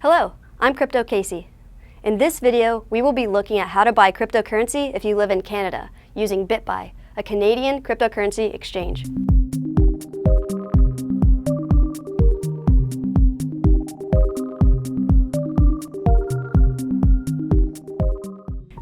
Hello, I'm Crypto Casey. In this video, we will be looking at how to buy cryptocurrency if you live in Canada using BitBuy, a Canadian cryptocurrency exchange.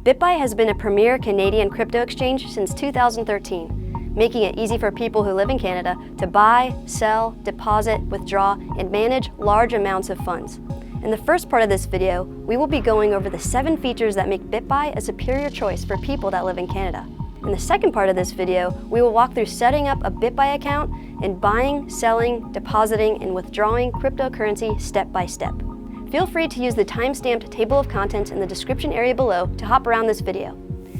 BitBuy has been a premier Canadian crypto exchange since 2013, making it easy for people who live in Canada to buy, sell, deposit, withdraw, and manage large amounts of funds. In the first part of this video, we will be going over the 7 features that make BitBuy a superior choice for people that live in Canada. In the second part of this video, we will walk through setting up a BitBuy account and buying, selling, depositing, and withdrawing cryptocurrency step by step. Feel free to use the timestamped table of contents in the description area below to hop around this video.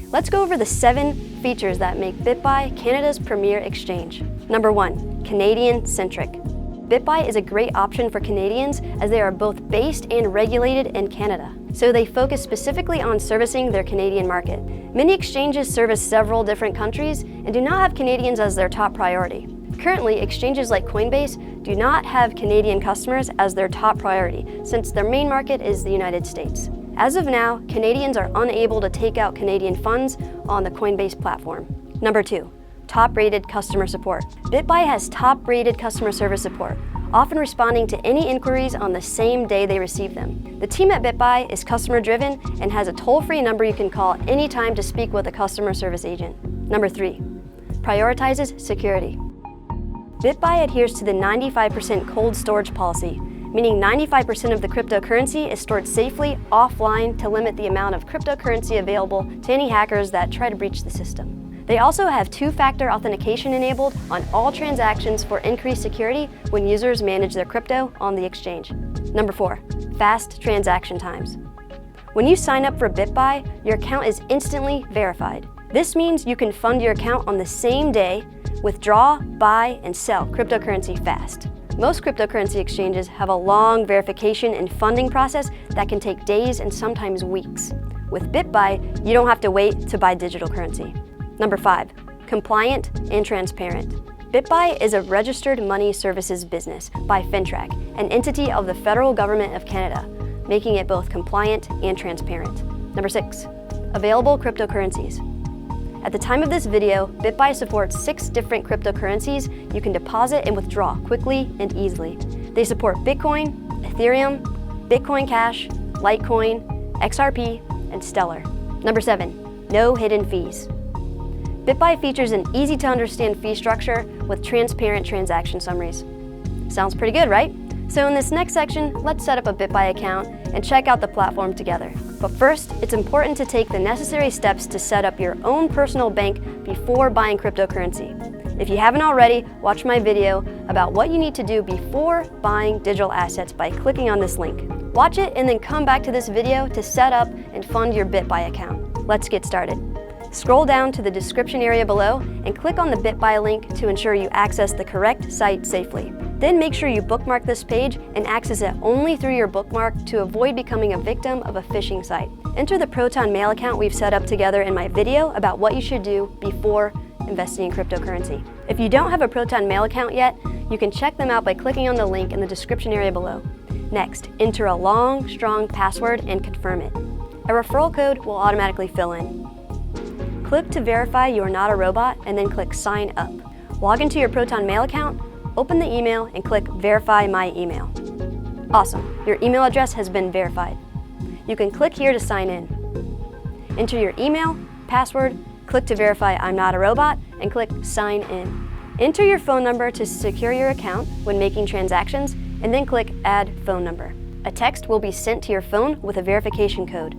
Let's go over the 7 features that make BitBuy Canada's premier exchange. Number 1, Canadian Centric. BitBuy is a great option for Canadians as they are both based and regulated in Canada, so they focus specifically on servicing their Canadian market. Many exchanges service several different countries and do not have Canadians as their top priority. Currently, exchanges like Coinbase do not have Canadian customers as their top priority, since their main market is the United States. As of now, Canadians are unable to take out Canadian funds on the Coinbase platform. Number 2. Top-rated customer support. BitBuy has top-rated customer service support, often responding to any inquiries on the same day they receive them. The team at BitBuy is customer-driven and has a toll-free number you can call anytime to speak with a customer service agent. Number 3. Prioritizes security. BitBuy adheres to the 95% cold storage policy, meaning 95% of the cryptocurrency is stored safely offline to limit the amount of cryptocurrency available to any hackers that try to breach the system. They also have 2-factor authentication enabled on all transactions for increased security when users manage their crypto on the exchange. Number 4, fast transaction times. When you sign up for BitBuy, your account is instantly verified. This means you can fund your account on the same day, withdraw, buy, and sell cryptocurrency fast. Most cryptocurrency exchanges have a long verification and funding process that can take days and sometimes weeks. With BitBuy, you don't have to wait to buy digital currency. Number 5, compliant and transparent. BitBuy is a registered money services business by Centric, an entity of the federal government of Canada, making it both compliant and transparent. Number 6, available cryptocurrencies. At the time of this video, BitBuy supports 6 different cryptocurrencies you can deposit and withdraw quickly and easily. They support Bitcoin, Ethereum, Bitcoin Cash, Litecoin, XRP, and Stellar. Number 7, no hidden fees. BitBuy features an easy-to-understand fee structure with transparent transaction summaries. Sounds pretty good, right? So in this next section, let's set up a BitBuy account and check out the platform together. But first, it's important to take the necessary steps to set up your own personal bank before buying cryptocurrency. If you haven't already, watch my video about what you need to do before buying digital assets by clicking on this link. Watch it and then come back to this video to set up and fund your BitBuy account. Let's get started. Scroll down to the description area below and click on the BitBuy link to ensure you access the correct site safely. Then make sure you bookmark this page and access it only through your bookmark to avoid becoming a victim of a phishing site. Enter the Proton Mail account we've set up together in my video about what you should do before investing in cryptocurrency. If you don't have a Proton Mail account yet, you can check them out by clicking on the link in the description area below. Next, enter a long, strong password and confirm it. A referral code will automatically fill in. Click to verify you are not a robot and then click Sign Up. Log into your Proton Mail account, open the email, and click Verify My Email. Awesome, your email address has been verified. You can click here to sign in. Enter your email, password, click to verify I'm not a robot, and click Sign In. Enter your phone number to secure your account when making transactions, and then click Add Phone Number. A text will be sent to your phone with a verification code.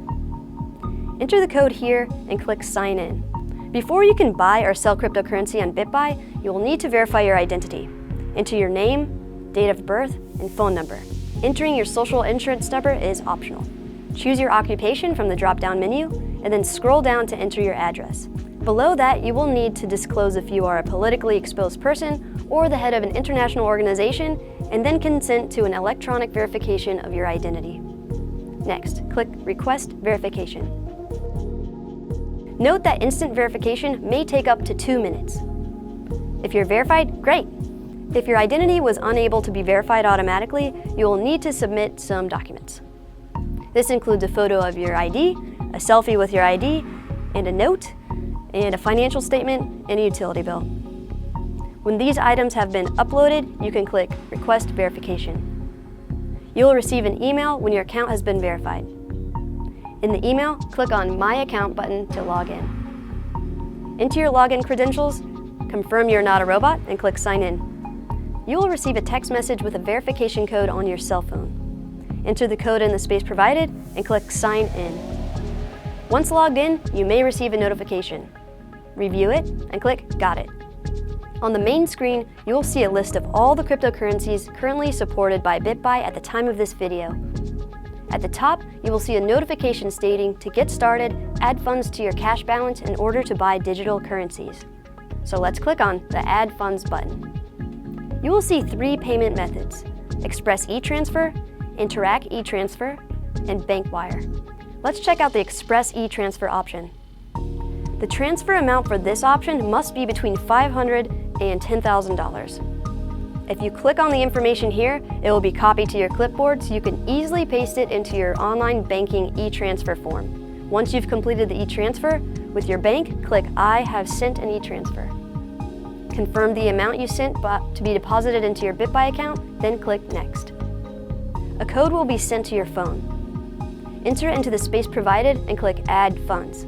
Enter the code here and click Sign In. Before you can buy or sell cryptocurrency on BitBuy, you will need to verify your identity. Enter your name, date of birth, and phone number. Entering your social insurance number is optional. Choose your occupation from the drop-down menu, and then scroll down to enter your address. Below that, you will need to disclose if you are a politically exposed person or the head of an international organization, and then consent to an electronic verification of your identity. Next, click Request Verification. Note that instant verification may take up to 2 minutes. If you're verified, great. If your identity was unable to be verified automatically, you will need to submit some documents. This includes a photo of your ID, a selfie with your ID, and a note, and a financial statement, and a utility bill. When these items have been uploaded, you can click Request Verification. You will receive an email when your account has been verified. In the email, click on My Account button to log in. Enter your login credentials, confirm you're not a robot, and click Sign In. You will receive a text message with a verification code on your cell phone. Enter the code in the space provided and click Sign In. Once logged in, you may receive a notification. Review it and click Got It. On the main screen, you will see a list of all the cryptocurrencies currently supported by BitBuy at the time of this video. At the top, you will see a notification stating to get started, add funds to your cash balance in order to buy digital currencies. So let's click on the Add Funds button. You will see 3 payment methods: Express e-Transfer, Interac e-Transfer, and Bank Wire. Let's check out the Express e-Transfer option. The transfer amount for this option must be between $500 and $10,000. If you click on the information here, it will be copied to your clipboard so you can easily paste it into your online banking e-transfer form. Once you've completed the e-transfer, with your bank, click I have sent an e-transfer. Confirm the amount you sent to be deposited into your BitBuy account, then click Next. A code will be sent to your phone. Enter it into the space provided and click Add Funds.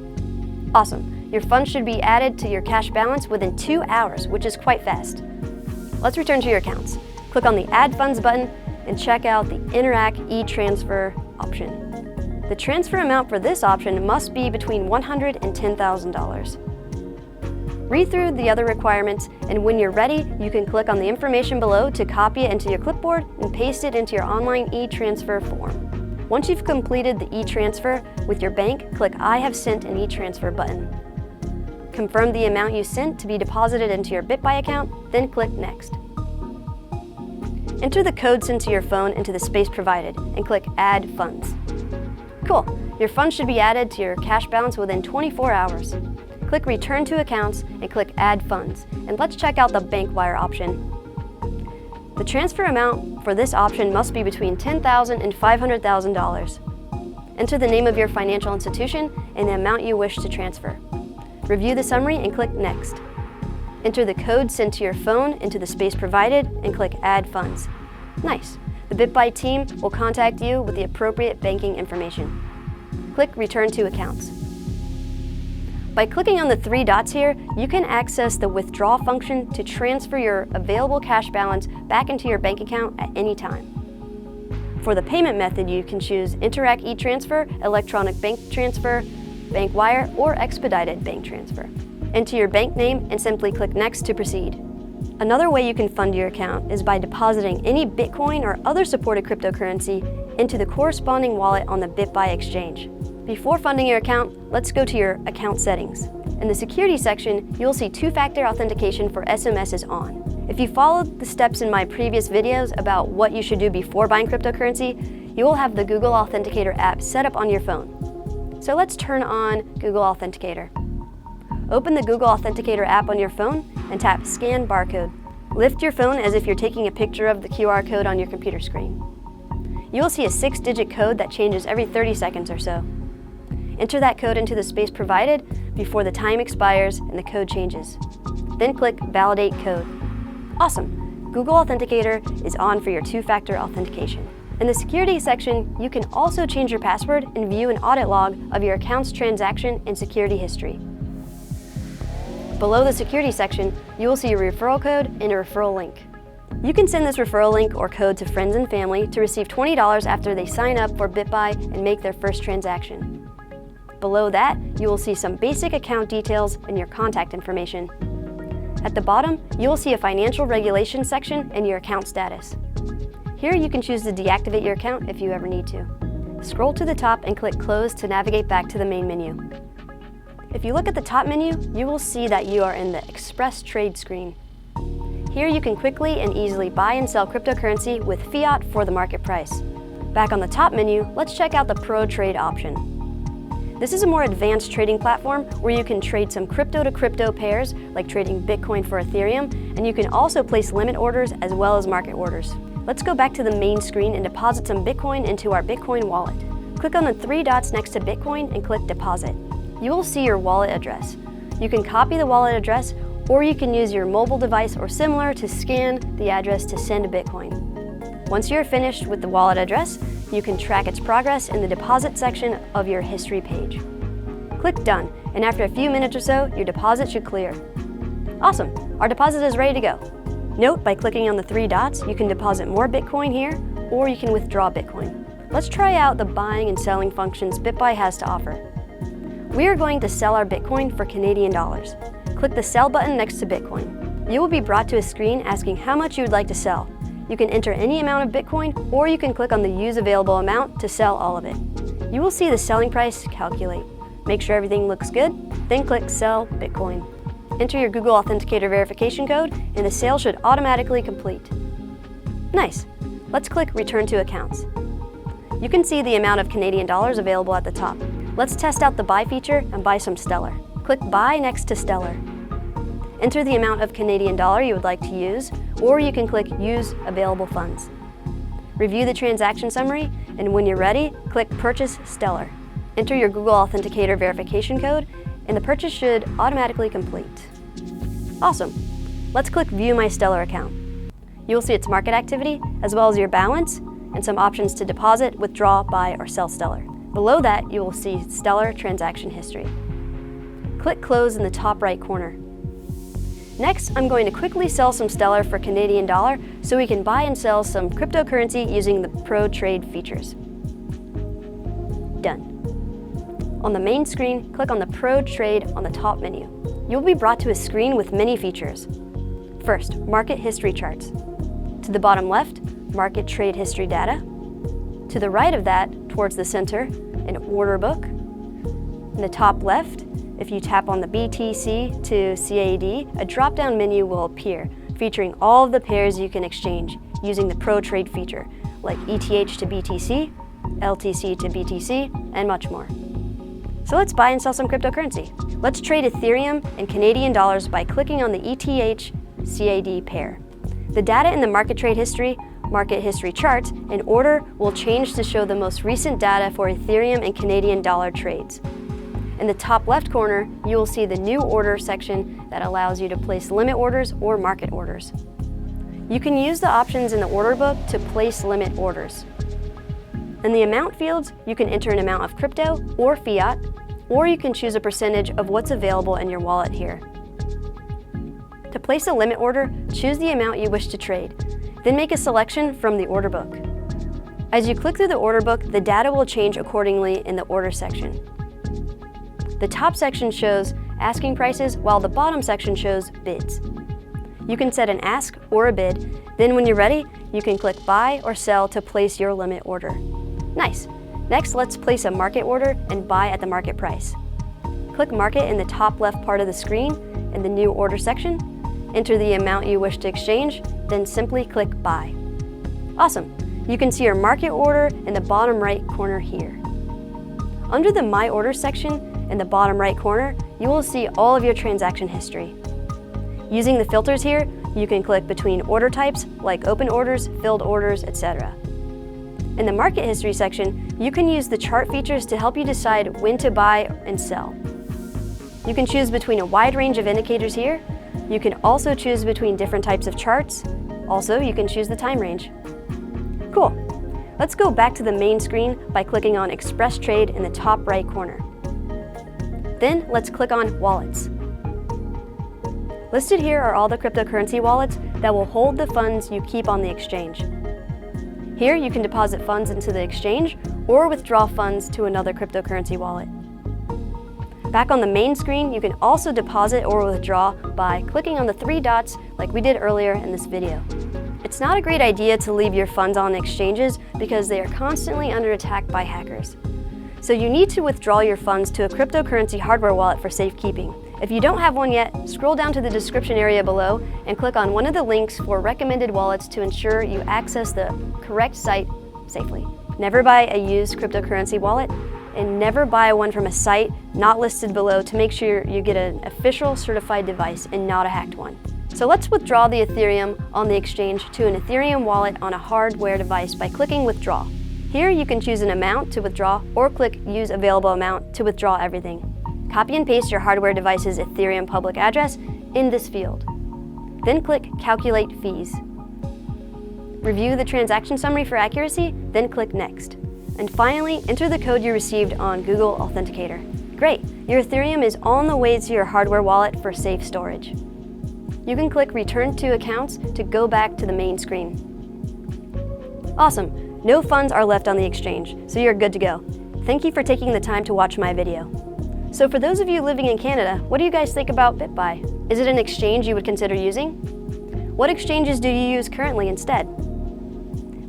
Awesome. Your funds should be added to your cash balance within 2 hours, which is quite fast. Let's return to your accounts. Click on the Add Funds button and check out the Interac e-Transfer option. The transfer amount for this option must be between $100 and $10,000. Read through the other requirements, and when you're ready, you can click on the information below to copy it into your clipboard and paste it into your online e-transfer form. Once you've completed the e-transfer with your bank, click I have sent an e-transfer button. Confirm the amount you sent to be deposited into your BitBuy account, then click Next. Enter the code sent to your phone into the space provided and click Add Funds. Cool, your funds should be added to your cash balance within 24 hours. Click Return to Accounts and click Add Funds, and let's check out the Bank Wire option. The transfer amount for this option must be between $10,000 and $500,000. Enter the name of your financial institution and the amount you wish to transfer. Review the summary and click Next. Enter the code sent to your phone into the space provided and click Add Funds. Nice. The BitBuy team will contact you with the appropriate banking information. Click Return to Accounts. By clicking on the 3 dots here, you can access the withdraw function to transfer your available cash balance back into your bank account at any time. For the payment method, you can choose Interac e-Transfer, Electronic Bank Transfer, Bank Wire, or Expedited Bank Transfer. Enter your bank name and simply click Next to proceed. Another way you can fund your account is by depositing any Bitcoin or other supported cryptocurrency into the corresponding wallet on the BitBuy Exchange. Before funding your account, let's go to your account settings. In the security section, you'll see 2-factor authentication for SMSs on. If you followed the steps in my previous videos about what you should do before buying cryptocurrency, you will have the Google Authenticator app set up on your phone. So let's turn on Google Authenticator. Open the Google Authenticator app on your phone and tap Scan Barcode. Lift your phone as if you're taking a picture of the QR code on your computer screen. You will see a 6-digit code that changes every 30 seconds or so. Enter that code into the space provided before the time expires and the code changes. Then click Validate Code. Awesome! Google Authenticator is on for your 2-factor authentication. In the security section, you can also change your password and view an audit log of your account's transaction and security history. Below the security section, you will see a referral code and a referral link. You can send this referral link or code to friends and family to receive $20 after they sign up for BitBuy and make their first transaction. Below that, you will see some basic account details and your contact information. At the bottom, you will see a financial regulation section and your account status. Here you can choose to deactivate your account if you ever need to. Scroll to the top and click Close to navigate back to the main menu. If you look at the top menu, you will see that you are in the Express Trade screen. Here you can quickly and easily buy and sell cryptocurrency with fiat for the market price. Back on the top menu, let's check out the Pro Trade option. This is a more advanced trading platform where you can trade some crypto-to-crypto pairs, like trading Bitcoin for Ethereum, and you can also place limit orders as well as market orders. Let's go back to the main screen and deposit some Bitcoin into our Bitcoin wallet. Click on the three dots next to Bitcoin and click Deposit. You will see your wallet address. You can copy the wallet address, or you can use your mobile device or similar to scan the address to send Bitcoin. Once you're finished with the wallet address, you can track its progress in the deposit section of your history page. Click Done, and after a few minutes or so, your deposit should clear. Awesome, our deposit is ready to go. Note, by clicking on the three dots, you can deposit more Bitcoin here, or you can withdraw Bitcoin. Let's try out the buying and selling functions BitBuy has to offer. We are going to sell our Bitcoin for Canadian dollars. Click the Sell button next to Bitcoin. You will be brought to a screen asking how much you would like to sell. You can enter any amount of Bitcoin, or you can click on the Use Available Amount to sell all of it. You will see the selling price calculate. Make sure everything looks good, then click Sell Bitcoin. Enter your Google Authenticator verification code, and the sale should automatically complete. Nice. Let's click Return to Accounts. You can see the amount of Canadian dollars available at the top. Let's test out the buy feature and buy some Stellar. Click Buy next to Stellar. Enter the amount of Canadian dollar you would like to use, or you can click Use Available Funds. Review the transaction summary, and when you're ready, click Purchase Stellar. Enter your Google Authenticator verification code, and the purchase should automatically complete. Awesome. Let's click View My Stellar account. You will see its market activity, as well as your balance, and some options to deposit, withdraw, buy, or sell Stellar. Below that, you will see Stellar transaction history. Click Close in the top right corner. Next, I'm going to quickly sell some Stellar for Canadian dollar so we can buy and sell some cryptocurrency using the Pro Trade features. Done. On the main screen, click on the Pro Trade on the top menu. You'll be brought to a screen with many features. First, market history charts. To the bottom left, market trade history data. To the right of that, towards the center, an order book. In the top left, if you tap on the BTC to CAD, a drop-down menu will appear featuring all of the pairs you can exchange using the Pro Trade feature, like ETH to BTC, LTC to BTC, and much more. So let's buy and sell some cryptocurrency. Let's trade Ethereum and Canadian dollars by clicking on the ETH CAD pair. The data in the market trade history, market history chart, and order will change to show the most recent data for Ethereum and Canadian dollar trades. In the top left corner, you will see the new order section that allows you to place limit orders or market orders. You can use the options in the order book to place limit orders. In the amount fields, you can enter an amount of crypto or fiat, or you can choose a percentage of what's available in your wallet here. To place a limit order, choose the amount you wish to trade, then make a selection from the order book. As you click through the order book, the data will change accordingly in the order section. The top section shows asking prices, while the bottom section shows bids. You can set an ask or a bid, then when you're ready, you can click Buy or Sell to place your limit order. Nice. Next, let's place a market order and buy at the market price. Click Market in the top left part of the screen in the New Order section. Enter the amount you wish to exchange, then simply click Buy. Awesome. You can see your market order in the bottom right corner here. Under the My Order section in the bottom right corner, you will see all of your transaction history. Using the filters here, you can click between order types like open orders, filled orders, etc. In the market history section, you can use the chart features to help you decide when to buy and sell. You can choose between a wide range of indicators here. You can also choose between different types of charts. Also, you can choose the time range. Cool. Let's go back to the main screen by clicking on Express Trade in the top right corner. Then let's click on Wallets. Listed here are all the cryptocurrency wallets that will hold the funds you keep on the exchange. Here you can deposit funds into the exchange or withdraw funds to another cryptocurrency wallet. Back on the main screen, you can also deposit or withdraw by clicking on the three dots like we did earlier in this video. It's not a great idea to leave your funds on exchanges because they are constantly under attack by hackers. So you need to withdraw your funds to a cryptocurrency hardware wallet for safekeeping. If you don't have one yet, scroll down to the description area below and click on one of the links for recommended wallets to ensure you access the correct site safely. Never buy a used cryptocurrency wallet, and never buy one from a site not listed below to make sure you get an official certified device and not a hacked one. So let's withdraw the Ethereum on the exchange to an Ethereum wallet on a hardware device by clicking Withdraw. Here you can choose an amount to withdraw or click Use Available Amount to withdraw everything. Copy and paste your hardware device's Ethereum public address in this field. Then click Calculate Fees. Review the transaction summary for accuracy, then click Next. And finally, enter the code you received on Google Authenticator. Great! Your Ethereum is on the way to your hardware wallet for safe storage. You can click Return to Accounts to go back to the main screen. Awesome! No funds are left on the exchange, so you're good to go. Thank you for taking the time to watch my video. So for those of you living in Canada, what do you guys think about BitBuy? Is it an exchange you would consider using? What exchanges do you use currently instead?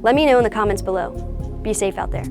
Let me know in the comments below. Be safe out there.